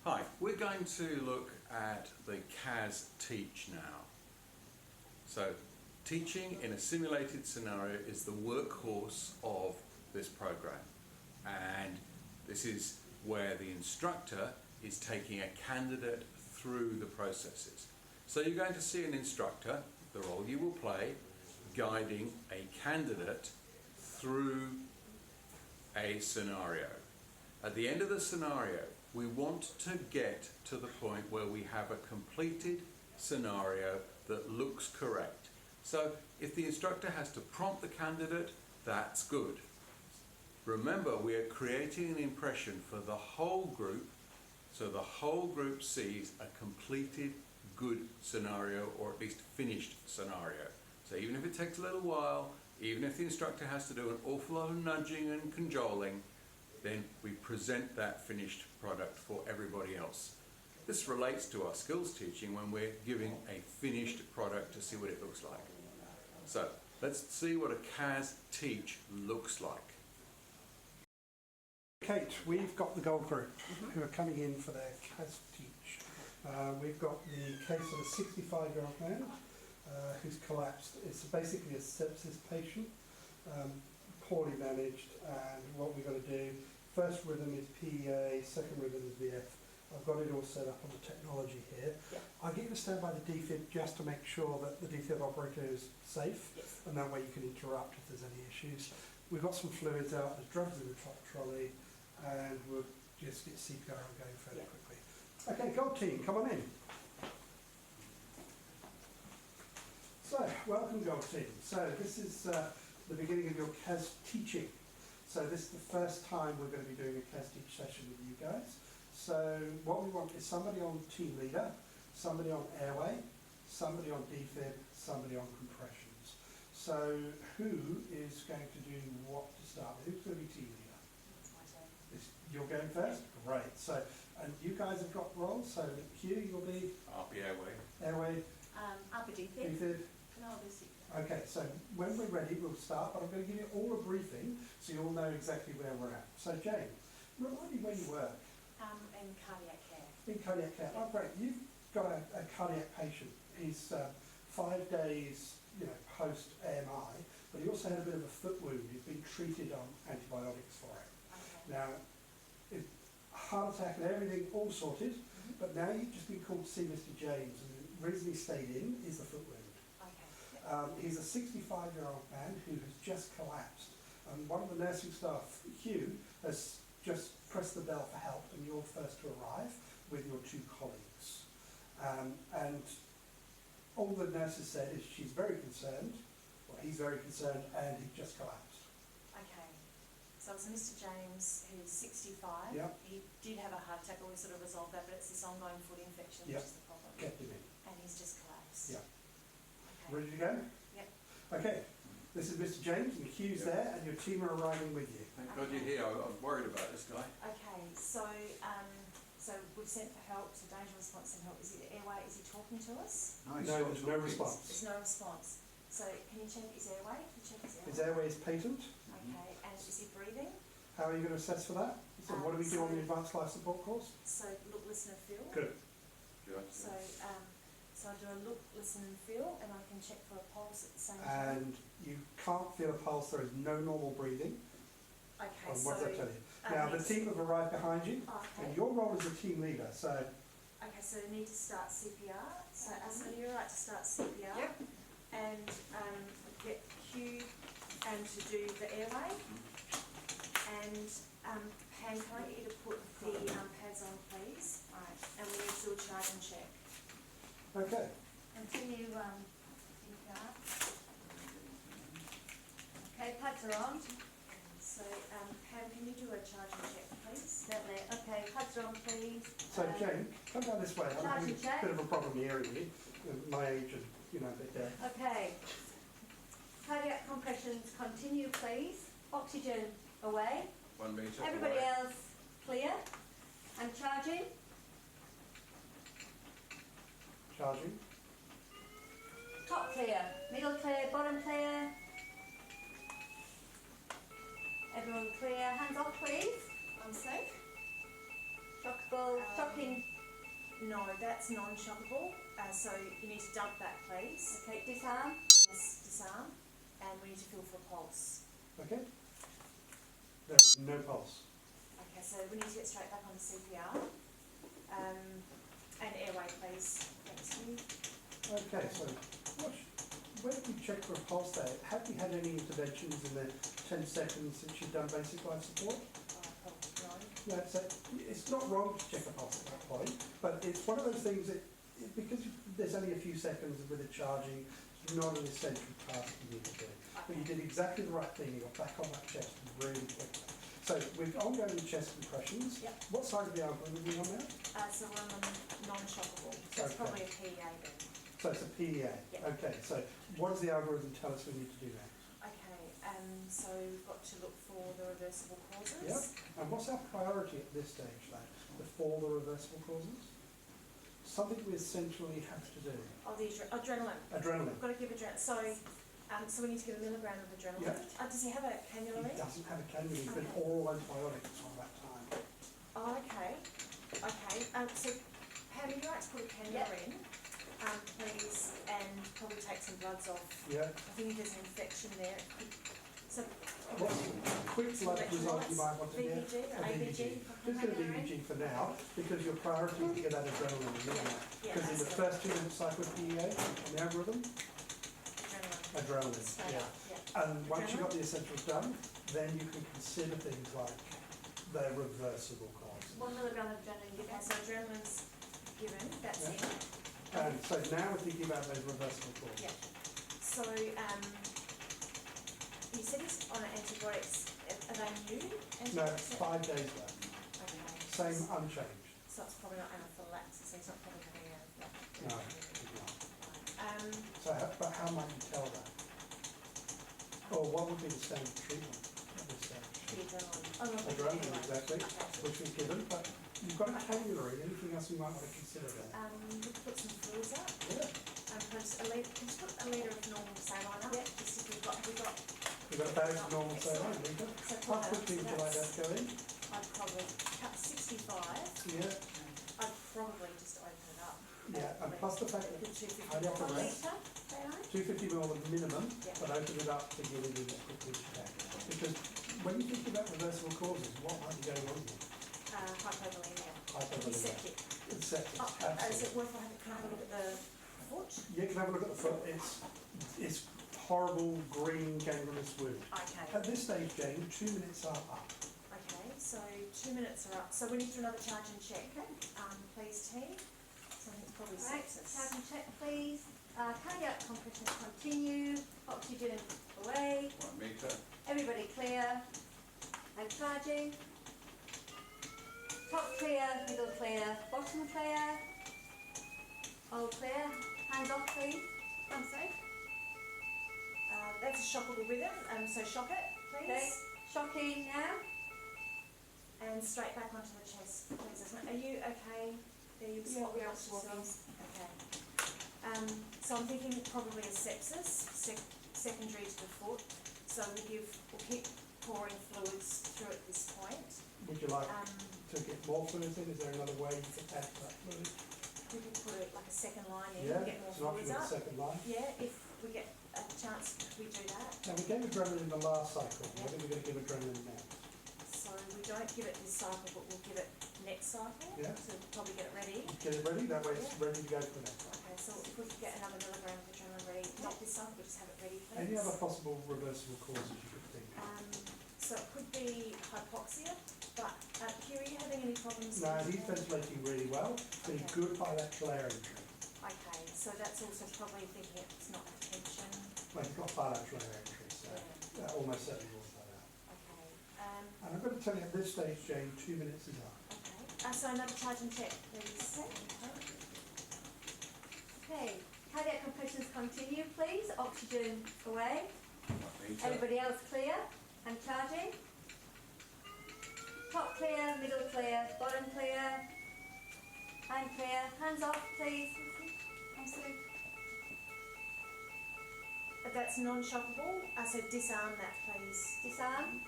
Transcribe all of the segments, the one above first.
Hi, we're going to look at the CAS Teach now. So, teaching in a simulated scenario is the workhorse of this program, and this is where the instructor is taking a candidate through the processes. So you're going to see an instructor, the role you will play, guiding a candidate through a scenario. At the end of the scenario, we want to get to the point where we have a completed scenario that looks correct. So if the instructor has to prompt the candidate, that's good. Remember, we are creating an impression for the whole group, so the whole group sees a completed good scenario, or at least finished scenario. So even if it takes a little while, even if the instructor has to do an awful lot of nudging and cajoling, then we present that finished product for everybody else. This relates to our skills teaching when we're giving a finished product to see what it looks like. So let's see what a CAS Teach looks like. Kate, we've got the gold group who are coming in for their CAS Teach. We've got the case of a 65-year-old man who's collapsed. It's basically a sepsis patient, poorly managed, and what we've got to do, first rhythm is PEA, second rhythm is VF. I've got it all set up on the technology here. Yep. I'll get you to stand by the defib just to make sure that the defib operator is safe, yes, and that way you can interrupt if there's any issues. We've got some fluids out, there's drugs in the trolley, and we'll just get CPR going fairly quickly. Okay, gold team, come on in. So, welcome gold team. So this is the beginning of your CAS teaching. So this is the first time we're going to be doing a CAS Teach session with you guys. So what we want is somebody on team leader, somebody on airway, somebody on defib, somebody on compressions. So who is going to do what to start with? Who's going to be team leader? You're going first? Great. So, and you guys have got roles. So Hugh, you'll be? I'll be airway. Airway. I'll be defib. Defib. No, I'll be defib. Okay, so when we're ready, we'll start, but I'm going to give you all a briefing so you all know exactly where we're at. So Jane, remind me where you work. In cardiac care. In cardiac care. Oh, great. You've got a cardiac patient. He's 5 days, post AMI, but he also had a bit of a foot wound. He's been treated on antibiotics for it. Okay. Now, heart attack and everything all sorted, but now you've just been called to see Mr. James, and the reason he stayed in is the foot wound. He's a 65-year-old man who has just collapsed. One of the nursing staff, Hugh, has just pressed the bell for help, and you're first to arrive with your 2 colleagues. And all the nurses said is she's very concerned, well, he's very concerned, and he just collapsed. Okay. So it's Mr. James, who's 65. Yep. He did have a heart attack, but we sort of resolved that, but it's this ongoing foot infection, Yep. which is the problem. Kept him in. And he's just collapsed. Yeah. Okay. Ready to go? Yep. Okay. This is Mr. James, and Hugh's there, and your team are arriving with you. Thank God you're here. I was worried about this guy. Okay, so we've sent for help, so danger response and help. Is it airway? Is he talking to us? No, there's no response. There's no response. So can you check his airway? Can you check his airway? His airway is patent. Okay, and is he breathing? How are you going to assess for that? So what do we do on the advanced life support course? So look, listen and feel. Good. So I do a look, listen and feel, and I can check for a pulse at the same time. And you can't feel a pulse, there is no normal breathing. Okay, so... What does that tell you? Now the team have arrived behind you, and your role as a team leader, so... Okay, so we need to start CPR. So Asma, you're right to start CPR. Yep. And get Hugh and to do the airway. And Pam, can I get you to put the pads on, please? Right. And we need to do a charge and check. Okay. Continue CPR. Okay, pads are on. So Pam, can you do a charge and check, please? Certainly. Okay, pads are on, please. So Jane, come down this way. I'm Charge having and check. a bit of a problem hearing you. My age and, a bit there. Okay. Cardiac compressions continue, please. Oxygen away. 1 metre Everybody away. else clear. And charging. Charging. Top clear. Middle clear. Bottom clear. Everyone clear. Hands off, please. Unsafe. Shockable. Shocking. No, that's non-shockable. So you need to dump that, please. Okay, disarm. Yes, disarm. And we need to feel for a pulse. Okay. There is no pulse. Okay, so we need to get straight back on the CPR. And airway, please. Thanks, you. Okay, so when we check for a pulse there, have you had any interventions in the 10 seconds since you've done basic life support? Probably No, so it's not wrong to check a pulse at that point, but it's one of those things that, because there's only a few seconds with it charging, it's not an essential task you need to do. But you did exactly the right thing, you got back on that chest really quickly. So with ongoing chest compressions, Yep. what side of the algorithm are we on now? So we're on the non-shockable. So it's Okay. probably a PEA then. So it's a PEA. Yep. Okay, so what does the algorithm tell us we need to do now? Okay, so we've got to look for the reversible causes. Yep. And what's our priority at this stage then? Before the reversible causes? Something we essentially have to do. Oh, the adrenaline. Adrenaline. We've got to give adrenaline. So we need to give a milligram of adrenaline. Yep. Does he have a cannula He in? doesn't have a cannula, he's been Okay. oral antibiotics all that time. Oh, okay. Okay. So Pam, would you like to put a cannula Yep. in, please, and probably take some bloods off. Yeah. I think there's an infection there. So What's quick blood result you might want to get? VBG or A ABG? Just get a VBG for now, because your priority is to get that adrenaline in there. Yeah, Because in the absolutely. first 2 minute cycle of PEA on the algorithm, Adrenaline. adrenaline, Straight yeah. up, yeah. And once you've got the essentials done, then you can consider things like the reversible causes. 1 milligram of adrenaline Okay, given. so adrenaline's given, that's Yeah. it. And so now we're thinking about those reversible causes. Yeah. So, you said he's on antibiotics. Are they new No, antibiotics? it's 5 days left, Okay. same unchanged. So it's probably not anaphylaxis, so he's not probably having anaphylactic. No, it's not. Um, So, but how might you tell that? Or what would be the standard treatment at this stage? the adrenaline. Oh, not the Adrenaline, adrenaline. exactly, Okay. which we've given, but you've got a cannula in, anything else you might want to consider there? We could put some fluids up. Yeah, Put a litre, can you put a litre of normal saline up? Yep. Just if we've got, we've got a bag of normal saline, Lisa. So How quickly would you like that to go in? I'd probably cut 65. Yeah, I'd probably just open it up. yeah, and plus the fact that Put 250 cardiac ml. arrest, Litre, saline. 250 ml the minimum, Yeah. but open it up to get it in as quickly as you can. Because when you think about reversible causes, what might be going on here? Hypovolemia. Hypovolemia. Septic. It's septic, Oh, is absolutely. it worth having, can I have a look at the foot? You can have a look at the foot, it's horrible green gangrenous wound. Okay. At this stage, Jane, 2 minutes are up. Okay, so 2 minutes are up. So we need to do another charge and check. Please, team. So I think it's probably Right, sepsis. charge and check please. Cardiac compressions continue, oxygen away, 1 metre. everybody clear. And charging. Top clear, middle clear, bottom clear. All clear. Hands off please. I'm safe. That's a shockable rhythm. So shock it, please. Okay. Shocking now. And straight back onto the chest, please. Are you okay? There you Yeah, we are watch swapping. yourselves. Okay. So I'm thinking probably a sepsis, secondary to the foot. So we'll keep pouring fluids through at this point. Would you like Um, to get more fluids in? Is there another way you could add to that fluid? we could put like a second line in, Yeah, get more it's an option fluids with up. the second line. Yeah, if we get a chance, could we do that? Now, we gave adrenaline in the last cycle. Yeah. I think we're going to give adrenaline now. So we don't give it this cycle, but we'll give it next cycle. Yeah. So we'll probably get it ready. Get it ready, that way it's ready to go for the next one. Okay, so if we could get another milligram of adrenaline ready, not this cycle, but just have it ready, please. Any other possible reversible causes you could think of? So it could be hypoxia, but Hugh, are you having any problems? No, with he's that? ventilating really well. Been Okay. good bilateral air entry. Okay, so that's also probably thinking it's not tension. Well, he's got bilateral air entry, so Yeah. almost certainly rules that out. Okay, And I've got to tell you at this stage, Jane, 2 minutes is up. okay. So another charge and check, please. Okay. Cardiac compressions continue please. Oxygen away. 1 metre. Everybody else clear and charging. Top clear, middle clear, bottom clear, and clear. Hands off, please. Thank you. That's non-shockable, so disarm that, please. Disarm.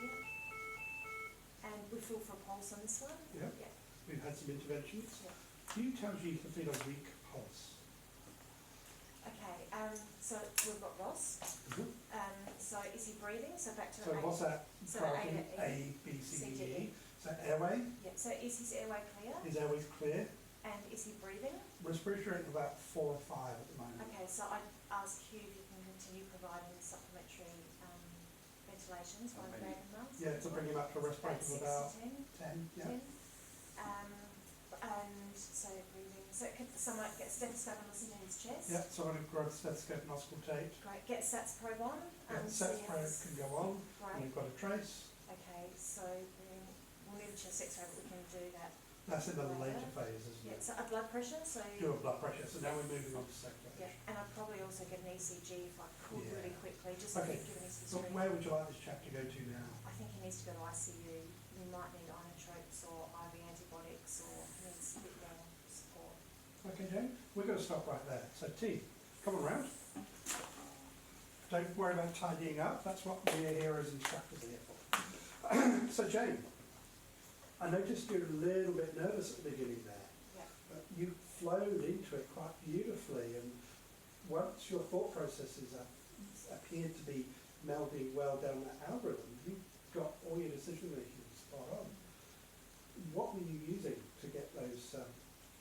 And we feel for a pulse on this one? Yeah. we've had some interventions. Yeah. Who tells you to feel a weak pulse? Okay, so we've got Ross. Mhm. So is he breathing? So back to So A. what's that? So Priority? A, A, B, C, C, D, D, E. E. So airway, Yeah, so is his airway clear? his airway's clear. And is he breathing? Respiratory rate of about 4 or 5 at the moment. Okay, so I'd ask Hugh if you can continue providing supplementary ventilations while the baby months. Yeah, to bring him up to a respiratory of about 10. 10, yeah. 10. And so breathing. So could someone get a stethoscope and listen to his chest? Yeah, so I'm going to grab the stethoscope and auscultate. Great. Get SATS probe on. Yeah, the SATS probe can go on, and Great. we've got a trace. Okay, so we'll need a chest X-ray, but we can do that. That's in the later phase, isn't Yeah, it? so a blood pressure. So Do a blood pressure, so now we're moving on to second phase. yeah, and I'd probably also get an ECG if I could Yeah. really quickly, just Okay. given his So history. where would you like this chap to go to now? I think he needs to go to ICU. He might need inotropes or IV antibiotics or needs a bit more support. Okay, Jane, we're going to stop right there. So T, come on round. Don't worry about tidying up, that's what we're here as instructors here for. So Jane, I noticed you're a little bit nervous at the beginning there, Yeah. but you flowed into it quite beautifully, and once your thought processes appeared to be melding well down that algorithm, you got all your decision making spot on. What were you using to get those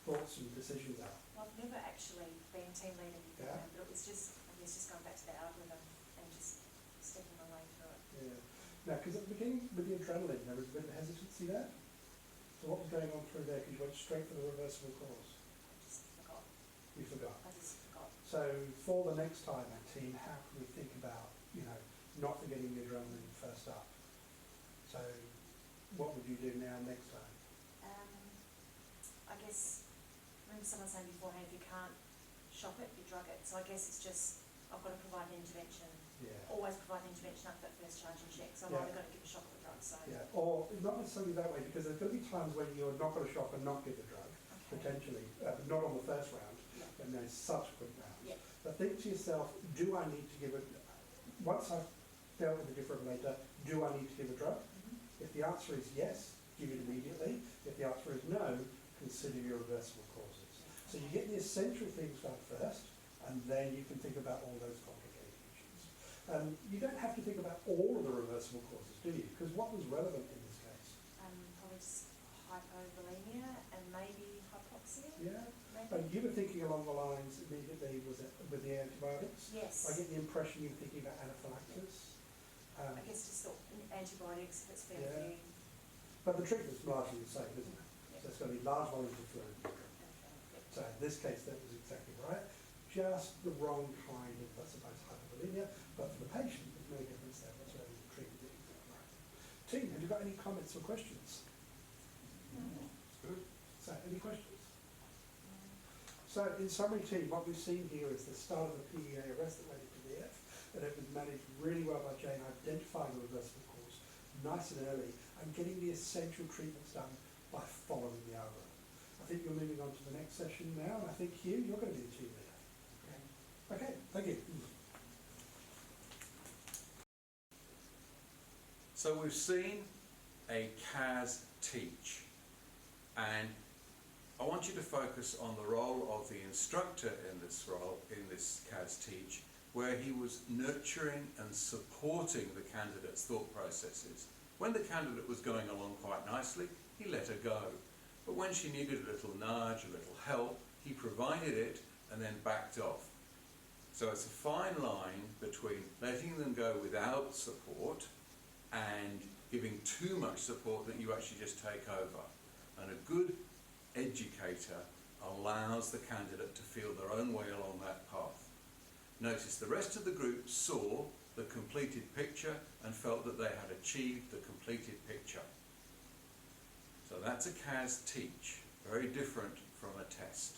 thoughts and decisions out? Well, I've never actually been team leader before, Yeah. but it was just, I guess, just going back to the algorithm and just stepping my way through it. Yeah. Now, because at the beginning with the adrenaline, there was a bit of hesitancy there. So what was going on through there? Because you went straight for the reversible cause. I just forgot. You forgot. I just forgot. So for the next time, our team, how can we think about, not forgetting the adrenaline first up? So what would you do now next time? I guess, remember someone saying beforehand, if you can't shop it, you drug it. So I guess it's just, I've got to provide an intervention. Yeah. Always provide an intervention after that first charge and check. So I'm Yeah. either going to give a shot of the drug. So Yeah, or not necessarily that way, because there's going to be times when you're not going to shop and not give the drug, okay. potentially, not on the first round, Yeah. and there's subsequent rounds. Yeah. But think to yourself, do I need to give it, once I've dealt with the defibrillator, do I need to give a drug? Mm-hmm. If the answer is yes, give it immediately. If the answer is no, consider your reversible causes. So you get the essential things done first, and then you can think about all those complicated issues. You don't have to think about all of the reversible causes, do you? Because what was relevant in this case? Probably just hypovolemia and maybe hypoxia. Yeah. Maybe. You were thinking along the lines immediately, was it with the antibiotics? Yes. I get the impression you were thinking about anaphylaxis. I guess just thought antibiotics if it's fair Yeah. view. But the treatment's largely the same, isn't it? So it's going to be large volumes of fluid. So in this case, that was exactly right. Just the wrong kind of, I suppose, hypovolemia. But for the patient, there's no difference there whatsoever in the treatment that you've got right. Team, have you got any comments or questions? Good. So, any questions? So, in summary, team, what we've seen here is the start of the PEA arrest that went into the F, and it was managed really well by Jane, identifying the reversible cause nice and early, and getting the essential treatments done by following the algorithm. I think you're moving on to the next session now, and I think, Hugh, you're going to be the team leader. Okay, thank you. So we've seen a CAS teach, and I want you to focus on the role of the instructor in this role, in this CAS teach, where he was nurturing and supporting the candidate's thought processes. When the candidate was going along quite nicely, he let her go. But when she needed a little nudge, a little help, he provided it and then backed off. So it's a fine line between letting them go without support and giving too much support that you actually just take over. And a good educator allows the candidate to feel their own way along that path. Notice the rest of the group saw the completed picture and felt that they had achieved the completed picture. So that's a CAS teach, very different from a test.